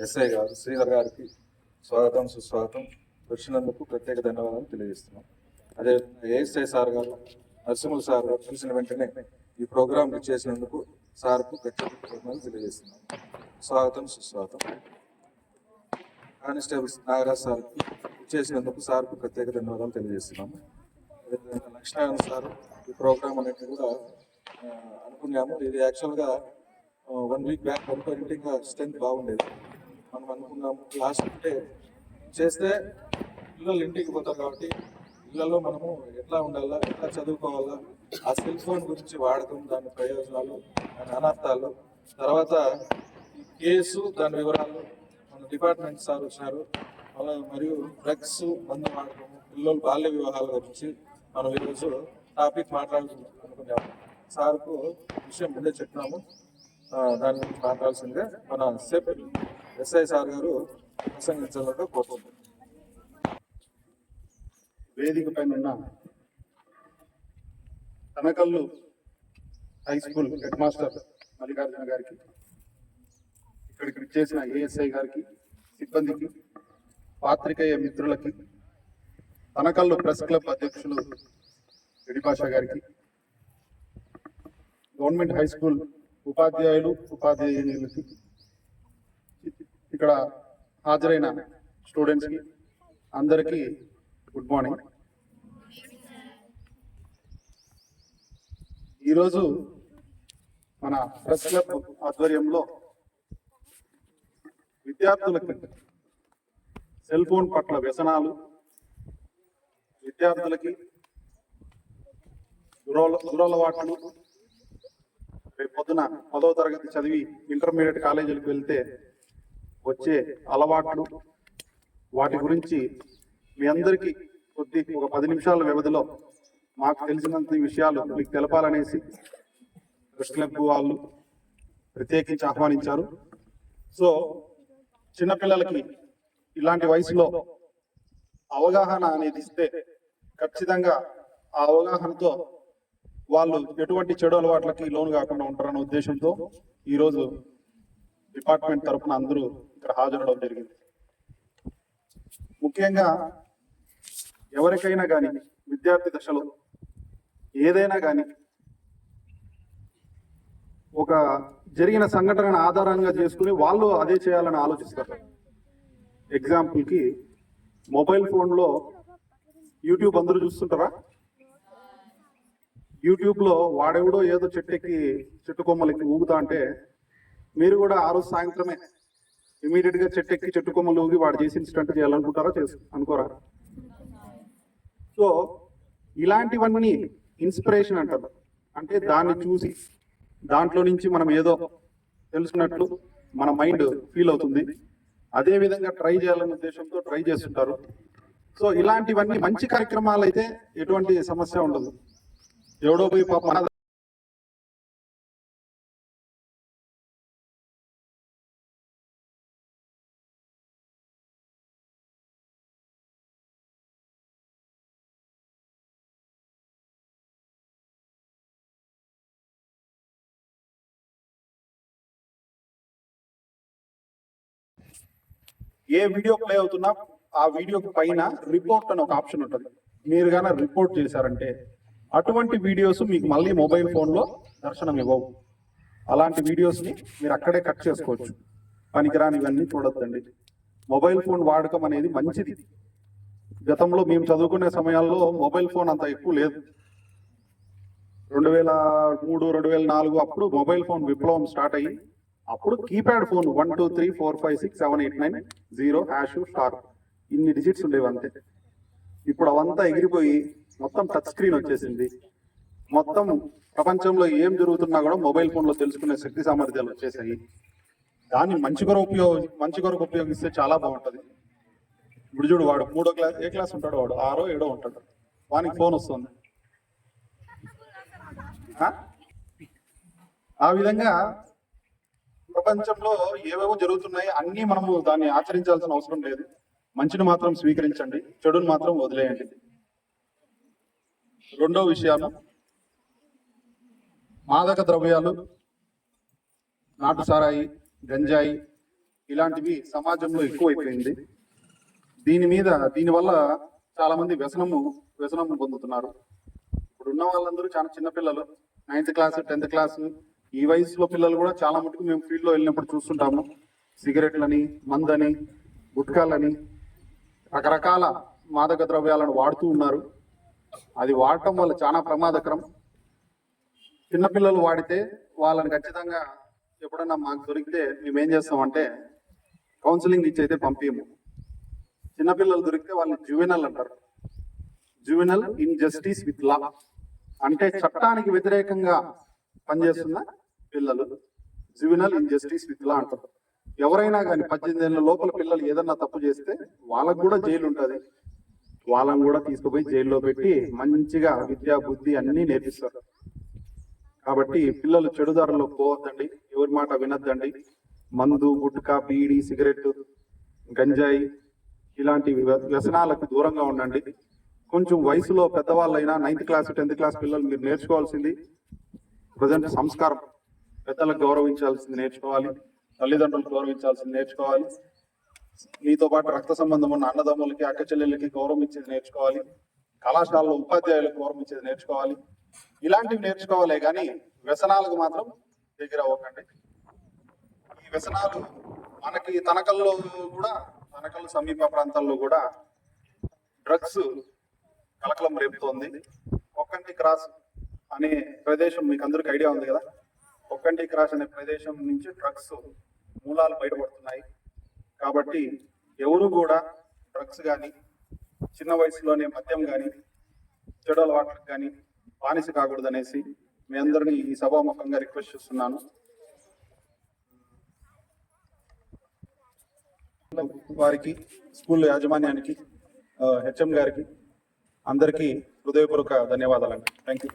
SI గారు శ్రీధర్ గారికి స్వాగతం సుస్వాగతం. వచ్చినందుకు ప్రత్యేక ధన్యవాదాలు తెలియజేస్తున్నాం. అదేవిధంగా ఏఎస్ఐ సార్ గారు, నరసింహులు సార్ గారు తెలిసిన వెంటనే ఈ ప్రోగ్రాం చేసినందుకు సార్కు ప్రత్యేక ధన్యవాదాలు తెలియజేస్తున్నాం. స్వాగతం సుస్వాగతం. కానిస్టేబుల్స్ నాగరాజ్ సార్కి చేసినందుకు సార్కు ప్రత్యేక ధన్యవాదాలు తెలియజేస్తున్నాము. అదేవిధంగా లక్ష్మీనారాయణ సార్ ఈ ప్రోగ్రామ్ అనేది కూడా అనుకున్నాము. ఇది యాక్చువల్గా 1 వీక్ బ్యాక్ అనుకుంటే ఇంకా స్ట్రెంత్ బాగుండేది. మనం అనుకున్నాము లాస్ట్ డే చేస్తే పిల్లలు ఇంటికి పోతారు కాబట్టి ఇళ్లలో మనము ఎట్లా ఉండాలా, ఎట్లా చదువుకోవాలా, ఆ సెల్ ఫోన్ గురించి వాడకం, దాని ప్రయోజనాలు, దాని అనర్థాలు, తర్వాత ఈ కేసు దాని వివరాలు మన డిపార్ట్మెంట్ సార్ వచ్చినారు. మరియు డ్రగ్స్, మందు వాడకం, పిల్లలు బాల్య వివాహాల గురించి మనం ఈరోజు టాపిక్ మాట్లాడుకుంటున్నాము. సార్కు విషయం ముందే చెప్పినాము, దాని గురించి మాట్లాడాల్సిందిగా మన సెప్ ఎస్ఐ సార్ గారు ప్రసంగించాలని కోరుకుంటున్నాం. వేదిక పైన ఉన్న Tanakal high school head master Mallikarjuna గారికి, ఇక్కడికి చేసిన ఏఎస్ఐ గారికి, సిబ్బందికి, పాత్రికేయ మిత్రులకి, తనకల్లు ప్రెస్ క్లబ్ అధ్యక్షులు ఎడిపాషా గారికి, గవర్నమెంట్ హై స్కూల్ ఉపాధ్యాయులు ఉపాధ్యాయులకి, ఇక్కడ హాజరైన స్టూడెంట్స్కి అందరికీ గుడ్ మార్నింగ్. ఈరోజు మన ప్రెస్ క్లబ్ ఆధ్వర్యంలో విద్యార్థులకి సెల్ ఫోన్ పట్ల వ్యసనాలు, విద్యార్థులకి దురలవాట్లు, రేపు పొద్దున 10వ తరగతి చదివి ఇంటర్మీడియట్ కాలేజీలకు వెళ్తే వచ్చే అలవాట్లు, వాటి గురించి మీ అందరికీ ఒక 10 నిమిషాల వ్యవధిలో మాకు తెలిసినంత విషయాలు మీకు తెలపాలనేసి ప్రెస్ క్లబ్ వాళ్ళు ప్రత్యేకించి ఆహ్వానించారు. సో చిన్నపిల్లలకి ఇలాంటి వయసులో అవగాహన అనేది ఇస్తే ఖచ్చితంగా ఆ అవగాహనతో వాళ్ళు ఎటువంటి చెడు అలవాట్లకి లోను కాకుండా ఉంటారన్న ఉద్దేశంతో ఈరోజు డిపార్ట్మెంట్ తరఫున అందరూ ఇక్కడ హాజరవడం జరిగింది. ముఖ్యంగా ఎవరికైనా కానీ విద్యార్థి దశలో ఏదైనా కానీ ఒక జరిగిన సంఘటనను ఆధారంగా చేసుకుని వాళ్ళు అదే చేయాలని ఆలోచిస్తారు. ఎగ్జాంపుల్కి మొబైల్ ఫోన్లో యూట్యూబ్ అందరూ చూస్తుంటారా? యూట్యూబ్లో వాడెవడో ఏదో చెట్టు కొమ్మలకి ఊగుతా అంటే మీరు కూడా ఆ రోజు సాయంత్రమే ఇమీడియట్గా చెట్టు కొమ్మలు ఊగి వాడు చేసి స్టంట్ చేయాలనుకుంటారా? అనుకోరా? సో ఇలాంటివన్నీ ఇన్స్పిరేషన్ అంటారు. అంటే దాన్ని చూసి దాంట్లో నుంచి మనం ఏదో తెలుసుకున్నట్లు మన మైండ్ ఫీల్ అవుతుంది. అదే విధంగా ట్రై చేయాలనే ఉద్దేశంతో ట్రై చేస్తుంటారు. సో ఇలాంటివన్నీ మంచి కార్యక్రమాలు అయితే ఎటువంటి సమస్య ఉండదు. ఎవడో పోయి పాప ఏ వీడియో ప్లే అవుతున్నా ఆ వీడియోకి పైన రిపోర్ట్ అని ఒక ఆప్షన్ ఉంటుంది. మీరు కానీ రిపోర్ట్ చేశారంటే అటువంటి వీడియోస్ మీకు మళ్ళీ మొబైల్ ఫోన్లో దర్శనం ఇవ్వవు. అలాంటి వీడియోస్ని మీరు అక్కడే కట్ చేసుకోవచ్చు. పనికిరాని ఇవన్నీ చూడొద్దండి. మొబైల్ ఫోన్ వాడకం అనేది మంచిది. గతంలో మేము చదువుకునే సమయాల్లో మొబైల్ ఫోన్ అంత ఎక్కువ లేదు. 2003, 2004 అప్పుడు మొబైల్ ఫోన్ విప్లవం స్టార్ట్ అయ్యి అప్పుడు కీప్యాడ్ ఫోన్ 1 2 3 4 5 6 7 8 9 0#* ఇన్ని డిజిట్స్ ఉండేవి అంతే. ఇప్పుడు అవంతా ఎగిరిపోయి మొత్తం టచ్ స్క్రీన్ వచ్చేసింది. మొత్తం ప్రపంచంలో ఏం జరుగుతున్నా కూడా మొబైల్ ఫోన్లో తెలుసుకునే శక్తి సామర్థ్యాలు వచ్చేసాయి. దాన్ని మంచి కొరకు ఉపయోగిస్తే చాలా బాగుంటుంది. ఇప్పుడు చూడు, వాడు 3వ క్లాస్, ఏ క్లాస్ ఉంటాడు వాడు, 6వ 7వ ఉంటాడు, వానికి ఫోన్ వస్తుంది. ఆ విధంగా ప్రపంచంలో ఏవేవో జరుగుతున్నాయి. అన్నీ మనము దాన్ని ఆచరించాల్సిన అవసరం లేదు. మంచిని మాత్రం స్వీకరించండి, చెడుని మాత్రం వదిలేయండి. రెండో విషయాలు, మాదక ద్రవ్యాలు, నాటు సారాయి, గంజాయి, ఇలాంటివి సమాజంలో ఎక్కువైపోయింది. దీనివల్ల చాలా మంది వ్యసనము పొందుతున్నారు. ఇప్పుడు ఉన్న వాళ్ళందరూ చాలా చిన్న పిల్లలు, 9th క్లాస్ 10th క్లాస్ ఈ వయసులో పిల్లలు కూడా చాలా మటుకు మేము ఫీల్డ్లో వెళ్ళినప్పుడు చూస్తుంటాము. సిగరెట్లని, మందని, గుట్కాలని, రకరకాల మాదక ద్రవ్యాలను వాడుతూ ఉన్నారు. అది వాడటం వల్ల చాలా ప్రమాదకరం. చిన్నపిల్లలు వాడితే వాళ్ళని ఖచ్చితంగా ఎప్పుడన్నా మాకు దొరికితే మేము ఏం చేస్తామంటే కౌన్సిలింగ్ ఇచ్చి అయితే పంపించము. చిన్నపిల్లలు దొరికితే వాళ్ళని జువెనల్ అంటారు. Juvenile in justice with law అంటే చట్టానికి వ్యతిరేకంగా పనిచేస్తున్న పిల్లలు juvenile in justice with law అంటారు. ఎవరైనా కానీ 18 ఏళ్ళ లోపల పిల్లలు ఏదన్నా తప్పు చేస్తే వాళ్ళకు కూడా జైలు ఉంటుంది. వాళ్ళని కూడా తీసుకుపోయి జైల్లో పెట్టి మంచిగా విద్యా బుద్ధి అన్ని నేర్పిస్తారు. కాబట్టి పిల్లలు చెడుదారుల్లో పోవద్దండి, ఎవరి మాట వినొద్దండి. మందు, గుట్కా, బీడి, సిగరెట్, గంజాయి ఇలాంటి వ్యసనాలకు దూరంగా ఉండండి. కొంచెం వయసులో పెద్దవాళ్ళైనా 9th క్లాస్ 10th క్లాస్ పిల్లలు మీరు నేర్చుకోవాల్సింది ప్రజెంట్ సంస్కారం. పెద్దలకు గౌరవించాల్సింది నేర్చుకోవాలి, తల్లిదండ్రులకు గౌరవించాల్సింది నేర్చుకోవాలి. మీతో పాటు రక్త సంబంధం ఉన్న అన్నదమ్ములకి, అక్క చెల్లెళ్ళకి గౌరవం ఇచ్చేది నేర్చుకోవాలి. కళాశాలలో ఉపాధ్యాయులకు గౌరవం ఇచ్చేది నేర్చుకోవాలి. ఇలాంటివి నేర్చుకోవాలే కానీ వ్యసనాలకు మాత్రం దగ్గర అవ్వకండి. ఈ వ్యసనాలు మనకి తనకల్లు సమీప ప్రాంతాల్లో కూడా డ్రగ్స్ కలకలం రేపుతోంది. ఒక్కంటి క్రాస్ అనే ప్రదేశం మీకు అందరికి ఐడియా ఉంది కదా. ఒక్కంటి క్రాస్ అనే ప్రదేశం నుంచి డ్రగ్స్ మూలాలు బయటపడుతున్నాయి. కాబట్టి ఎవరు కూడా డ్రగ్స్ కానీ, చిన్న వయసులోనే మద్యం కానీ, చెడు అలవాట్లకు కానీ బానిస కాకూడదు అనేసి మీ అందరినీ ఈ సభాముఖంగా రిక్వెస్ట్ చేస్తున్నాను. వారికి, స్కూల్ యాజమాన్యానికి, హెచ్ఎం గారికి అందరికీ హృదయపూర్వక ధన్యవాదాలండి. Thank you.